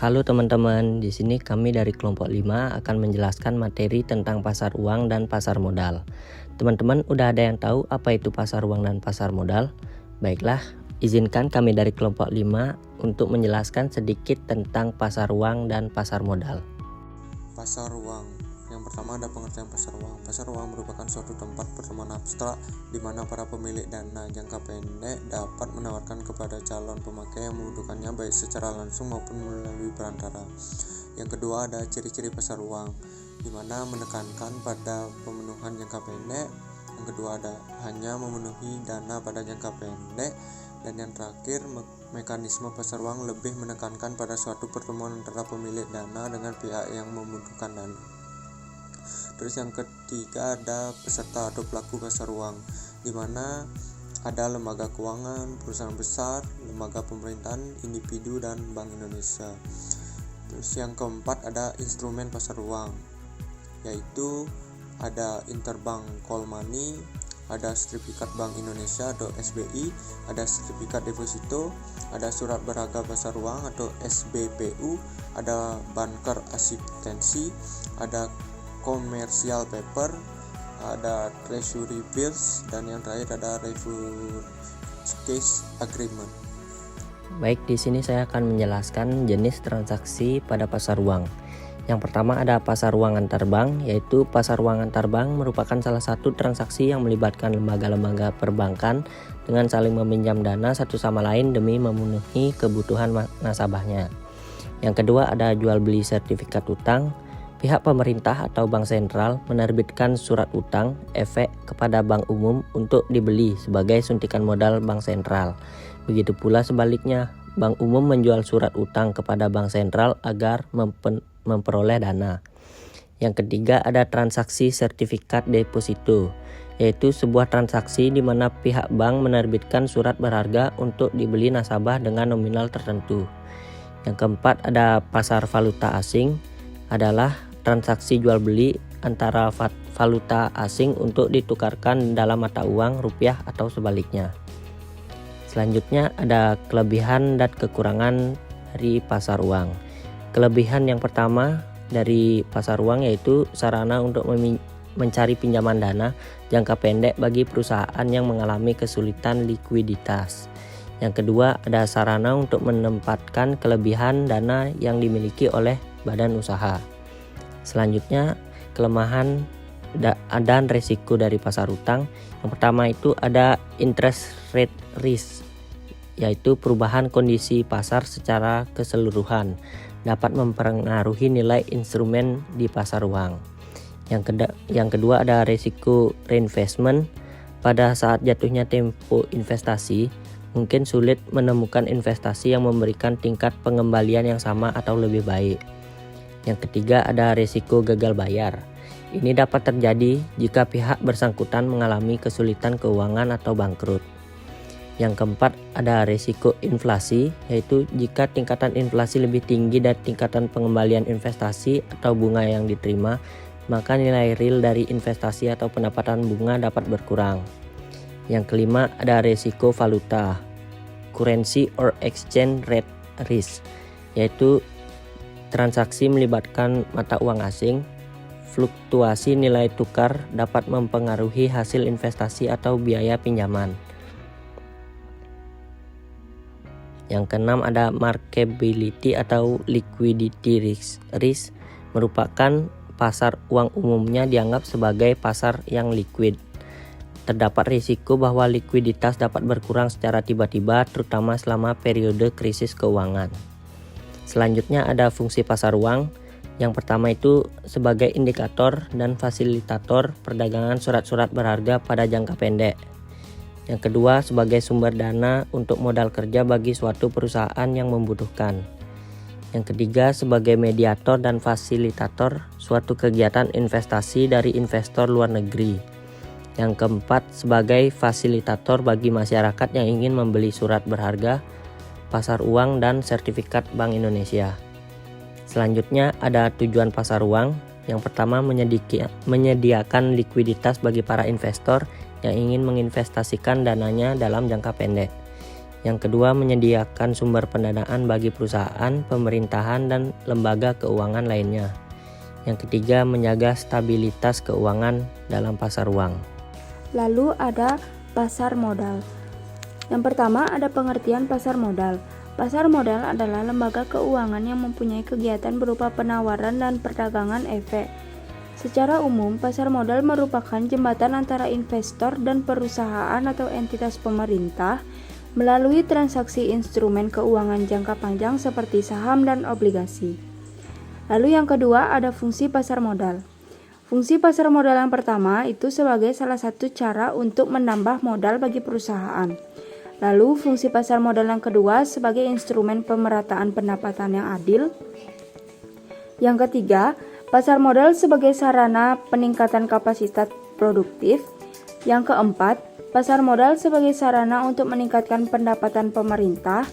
Halo teman-teman, di sini kami dari kelompok 5 akan menjelaskan materi tentang pasar uang dan pasar modal. Teman-teman udah ada yang tahu apa itu pasar uang dan pasar modal? Baiklah, izinkan kami dari kelompok 5 untuk menjelaskan sedikit tentang pasar uang dan pasar modal. Pasar uang. Yang pertama ada pengertian pasar uang. Pasar uang merupakan suatu tempat pertemuan abstrak di mana para pemilik dana jangka pendek dapat menawarkan kepada calon pemakai yang membutuhkannya baik secara langsung maupun melalui perantara. Yang kedua ada ciri-ciri pasar uang, di mana menekankan pada pemenuhan jangka pendek. Yang kedua ada hanya memenuhi dana pada jangka pendek. Dan yang terakhir, mekanisme pasar uang lebih menekankan pada suatu pertemuan antara pemilik dana dengan pihak yang membutuhkan dana. Terus yang ketiga ada peserta atau pelaku pasar uang, di mana ada lembaga keuangan, perusahaan besar, lembaga pemerintahan, individu, dan Bank Indonesia. Terus yang keempat ada instrumen pasar uang, yaitu ada interbank call money, ada sertifikat Bank Indonesia atau SBI, ada sertifikat deposito, ada surat berharga pasar uang atau SBPU, ada banker asistensi, ada commercial paper, ada treasury bills, dan yang terakhir ada repurchase agreement. Baik, di sini saya akan menjelaskan jenis transaksi pada pasar uang. Yang pertama ada pasar uang antar bank, yaitu pasar uang antar bank merupakan salah satu transaksi yang melibatkan lembaga-lembaga perbankan dengan saling meminjam dana satu sama lain demi memenuhi kebutuhan nasabahnya. Yang kedua ada jual beli sertifikat utang. Pihak pemerintah atau bank sentral menerbitkan surat utang efek kepada bank umum untuk dibeli sebagai suntikan modal bank sentral. Begitu pula sebaliknya, bank umum menjual surat utang kepada bank sentral agar memperoleh dana. Yang ketiga ada transaksi sertifikat deposito, yaitu sebuah transaksi di mana pihak bank menerbitkan surat berharga untuk dibeli nasabah dengan nominal tertentu. Yang keempat ada pasar valuta asing, adalah transaksi jual beli antara valuta asing untuk ditukarkan dalam mata uang rupiah atau sebaliknya. Selanjutnya ada kelebihan dan kekurangan dari pasar uang. Kelebihan yang pertama dari pasar uang yaitu sarana untuk mencari pinjaman dana jangka pendek bagi perusahaan yang mengalami kesulitan likuiditas. Yang kedua ada sarana untuk menempatkan kelebihan dana yang dimiliki oleh badan usaha. Selanjutnya kelemahan dan resiko dari pasar utang. Yang pertama itu ada interest rate risk, yaitu perubahan kondisi pasar secara keseluruhan dapat mempengaruhi nilai instrumen di pasar uang. Yang kedua ada resiko reinvestment. Pada saat jatuhnya tempo investasi, mungkin sulit menemukan investasi yang memberikan tingkat pengembalian yang sama atau lebih baik. Yang ketiga ada risiko gagal bayar. Ini dapat terjadi jika pihak bersangkutan mengalami kesulitan keuangan atau bangkrut. Yang keempat ada risiko inflasi, yaitu jika tingkatan inflasi lebih tinggi dari tingkatan pengembalian investasi atau bunga yang diterima, maka nilai real dari investasi atau pendapatan bunga dapat berkurang. Yang kelima ada risiko valuta, currency or exchange rate risk, yaitu transaksi melibatkan mata uang asing. Fluktuasi nilai tukar dapat mempengaruhi hasil investasi atau biaya pinjaman. Yang keenam ada marketability atau liquidity risk merupakan pasar uang umumnya dianggap sebagai pasar yang liquid. Terdapat risiko bahwa likuiditas dapat berkurang secara tiba-tiba, terutama selama periode krisis keuangan. Selanjutnya ada fungsi pasar uang. Yang pertama itu sebagai indikator dan fasilitator perdagangan surat-surat berharga pada jangka pendek. Yang kedua sebagai sumber dana untuk modal kerja bagi suatu perusahaan yang membutuhkan. Yang ketiga sebagai mediator dan fasilitator suatu kegiatan investasi dari investor luar negeri. Yang keempat sebagai fasilitator bagi masyarakat yang ingin membeli surat berharga, pasar uang, dan sertifikat Bank Indonesia. Selanjutnya ada tujuan pasar uang. Yang pertama menyediakan likuiditas bagi para investor yang ingin menginvestasikan dananya dalam jangka pendek. Yang kedua, menyediakan sumber pendanaan bagi perusahaan, pemerintahan, dan lembaga keuangan lainnya. Yang ketiga, menjaga stabilitas keuangan dalam pasar uang. Lalu ada pasar modal. Yang pertama ada pengertian pasar modal. Pasar modal adalah lembaga keuangan yang mempunyai kegiatan berupa penawaran dan perdagangan efek. Secara umum, pasar modal merupakan jembatan antara investor dan perusahaan atau entitas pemerintah melalui transaksi instrumen keuangan jangka panjang seperti saham dan obligasi. Lalu yang kedua ada fungsi pasar modal. Fungsi pasar modal yang pertama itu sebagai salah satu cara untuk menambah modal bagi perusahaan. Lalu fungsi pasar modal yang kedua sebagai instrumen pemerataan pendapatan yang adil. Yang ketiga, pasar modal sebagai sarana peningkatan kapasitas produktif. Yang keempat, pasar modal sebagai sarana untuk meningkatkan pendapatan pemerintah.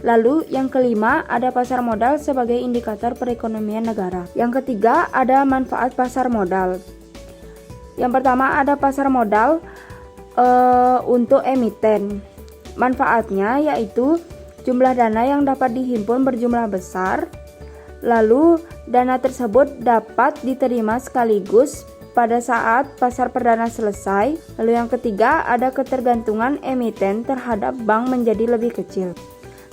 Lalu yang kelima ada pasar modal sebagai indikator perekonomian negara. Yang ketiga ada manfaat pasar modal. Yang pertama ada pasar modal untuk emiten. Manfaatnya yaitu jumlah dana yang dapat dihimpun berjumlah besar. Lalu dana tersebut dapat diterima sekaligus pada saat pasar perdana selesai. Lalu yang ketiga ada ketergantungan emiten terhadap bank menjadi lebih kecil.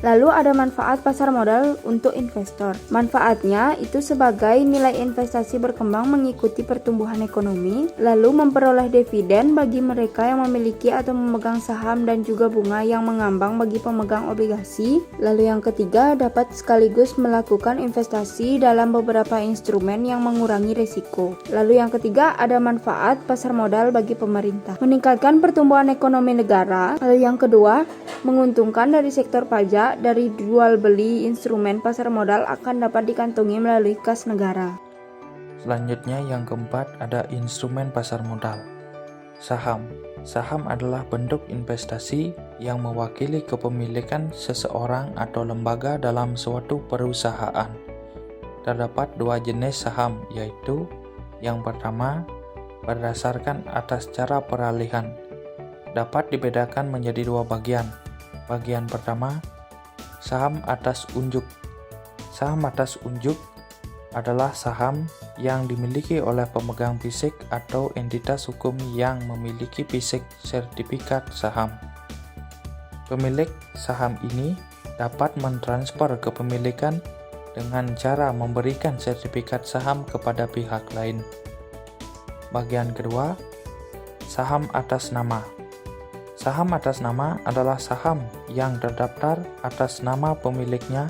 Lalu ada manfaat pasar modal untuk investor. Manfaatnya itu sebagai nilai investasi berkembang mengikuti pertumbuhan ekonomi, lalu memperoleh dividen bagi mereka yang memiliki atau memegang saham dan juga bunga yang mengambang bagi pemegang obligasi. Lalu yang ketiga dapat sekaligus melakukan investasi dalam beberapa instrumen yang mengurangi risiko. Lalu yang ketiga ada manfaat pasar modal bagi pemerintah. Meningkatkan pertumbuhan ekonomi negara. Lalu yang kedua menguntungkan dari sektor pajak dari jual beli instrumen pasar modal akan dapat dikantongi melalui kas negara. Selanjutnya yang keempat ada instrumen pasar modal. Saham. Saham adalah bentuk investasi yang mewakili kepemilikan seseorang atau lembaga dalam suatu perusahaan. Terdapat dua jenis saham, yaitu yang pertama berdasarkan atas cara peralihan. Dapat dibedakan menjadi dua bagian. Bagian pertama, saham atas unjuk. Saham atas unjuk adalah saham yang dimiliki oleh pemegang fisik atau entitas hukum yang memiliki fisik sertifikat saham. Pemilik saham ini dapat mentransfer kepemilikan dengan cara memberikan sertifikat saham kepada pihak lain. Bagian kedua, saham atas nama. Saham atas nama adalah saham yang terdaftar atas nama pemiliknya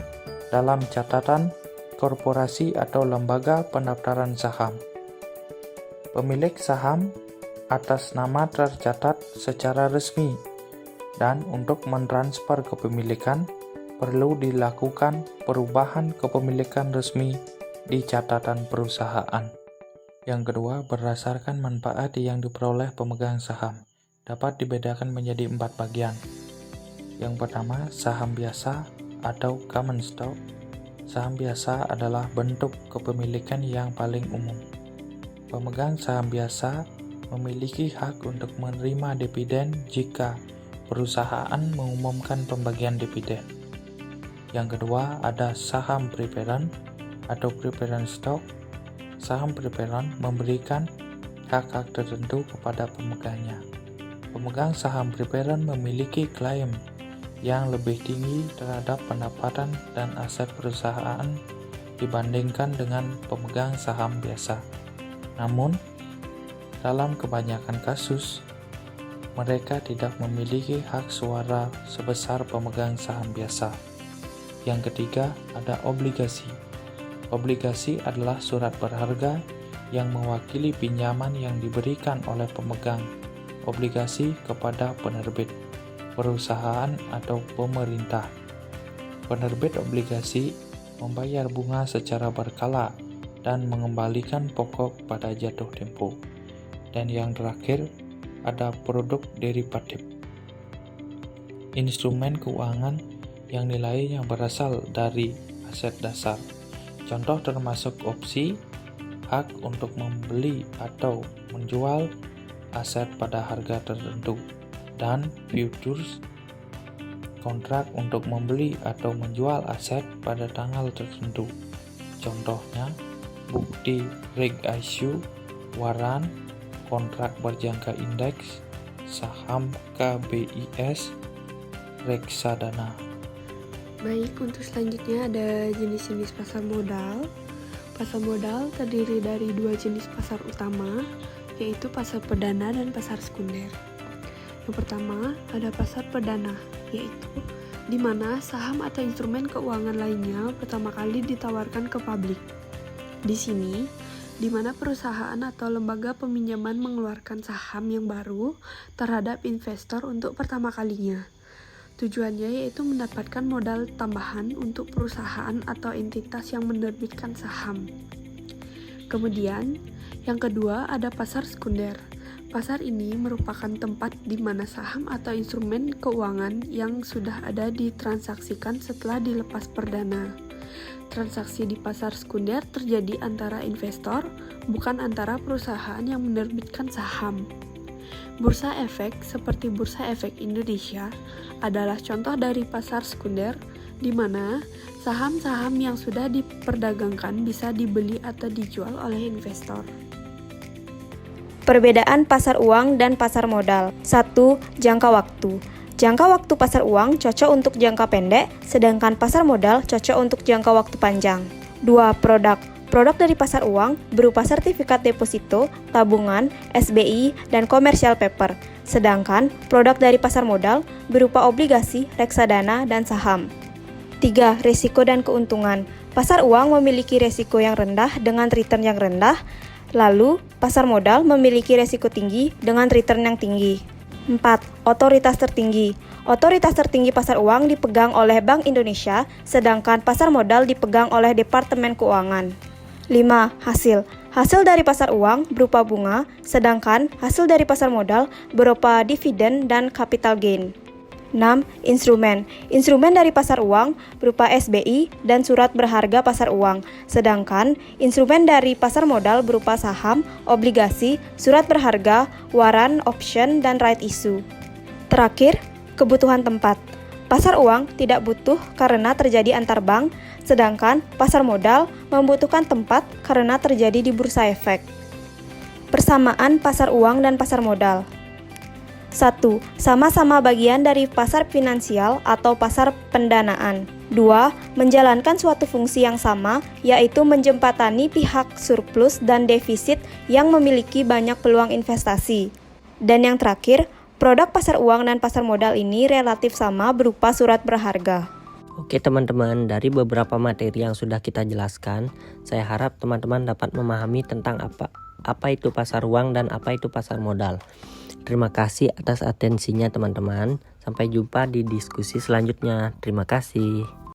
dalam catatan korporasi atau lembaga pendaftaran saham. Pemilik saham atas nama tercatat secara resmi, dan untuk mentransfer kepemilikan perlu dilakukan perubahan kepemilikan resmi di catatan perusahaan. Yang kedua, berdasarkan manfaat yang diperoleh pemegang saham. Dapat dibedakan menjadi 4 bagian. Yang pertama, saham biasa atau common stock. Saham biasa adalah bentuk kepemilikan yang paling umum. Pemegang saham biasa memiliki hak untuk menerima dividen jika perusahaan mengumumkan pembagian dividen. Yang kedua, ada saham preference atau preference stock. Saham preference memberikan hak-hak tertentu kepada pemegangnya. Pemegang saham preference memiliki klaim yang lebih tinggi terhadap pendapatan dan aset perusahaan dibandingkan dengan pemegang saham biasa. Namun, dalam kebanyakan kasus, mereka tidak memiliki hak suara sebesar pemegang saham biasa. Yang ketiga, ada obligasi. Obligasi adalah surat berharga yang mewakili pinjaman yang diberikan oleh pemegang obligasi kepada penerbit, perusahaan, atau pemerintah. Penerbit obligasi membayar bunga secara berkala dan mengembalikan pokok pada jatuh tempo. Dan yang terakhir, ada produk derivatif. Instrumen keuangan yang nilainya berasal dari aset dasar. Contoh termasuk opsi, hak untuk membeli atau menjual aset pada harga tertentu, dan futures kontrak untuk membeli atau menjual aset pada tanggal tertentu. Contohnya, bukti reg issue, waran, kontrak berjangka indeks, saham KBIS, reksadana. Baik, untuk selanjutnya ada jenis-jenis pasar modal. Pasar modal terdiri dari dua jenis pasar utama, yaitu pasar perdana dan pasar sekunder. Yang pertama, ada pasar perdana, yaitu di mana saham atau instrumen keuangan lainnya pertama kali ditawarkan ke publik. Di sini, di mana perusahaan atau lembaga peminjaman mengeluarkan saham yang baru terhadap investor untuk pertama kalinya. Tujuannya yaitu mendapatkan modal tambahan untuk perusahaan atau entitas yang menerbitkan saham. Kemudian, yang kedua ada pasar sekunder. Pasar ini merupakan tempat di mana saham atau instrumen keuangan yang sudah ada ditransaksikan setelah dilepas perdana. Transaksi di pasar sekunder terjadi antara investor, bukan antara perusahaan yang menerbitkan saham. Bursa efek seperti Bursa Efek Indonesia adalah contoh dari pasar sekunder di mana saham-saham yang sudah diperdagangkan bisa dibeli atau dijual oleh investor. Perbedaan pasar uang dan pasar modal. 1. Jangka waktu. Jangka waktu pasar uang cocok untuk jangka pendek, sedangkan pasar modal cocok untuk jangka waktu panjang. 2. Produk. Produk dari pasar uang berupa sertifikat deposito, tabungan, SBI, dan commercial paper. Sedangkan produk dari pasar modal berupa obligasi, reksadana, dan saham. 3. Risiko dan keuntungan. Pasar uang memiliki risiko yang rendah dengan return yang rendah. Lalu, pasar modal memiliki risiko tinggi dengan return yang tinggi. 4. Otoritas tertinggi. Otoritas tertinggi pasar uang dipegang oleh Bank Indonesia, sedangkan pasar modal dipegang oleh Departemen Keuangan. 5. Hasil. Hasil dari pasar uang berupa bunga, sedangkan hasil dari pasar modal berupa dividen dan capital gain. 6. Instrumen. Instrumen dari pasar uang berupa SBI dan surat berharga pasar uang, sedangkan instrumen dari pasar modal berupa saham, obligasi, surat berharga, waran, option, dan right issue. Terakhir, kebutuhan tempat. Pasar uang tidak butuh karena terjadi antar bank, sedangkan pasar modal membutuhkan tempat karena terjadi di bursa efek. Persamaan pasar uang dan pasar modal. 1. Sama-sama bagian dari pasar finansial atau pasar pendanaan. 2. Menjalankan suatu fungsi yang sama, yaitu menjembatani pihak surplus dan defisit yang memiliki banyak peluang investasi. Dan yang terakhir, produk pasar uang dan pasar modal ini relatif sama berupa surat berharga. Oke teman-teman, dari beberapa materi yang sudah kita jelaskan, saya harap teman-teman dapat memahami tentang apa itu pasar uang dan apa itu pasar modal. Terima kasih atas atensinya teman-teman. Sampai jumpa di diskusi selanjutnya. Terima kasih.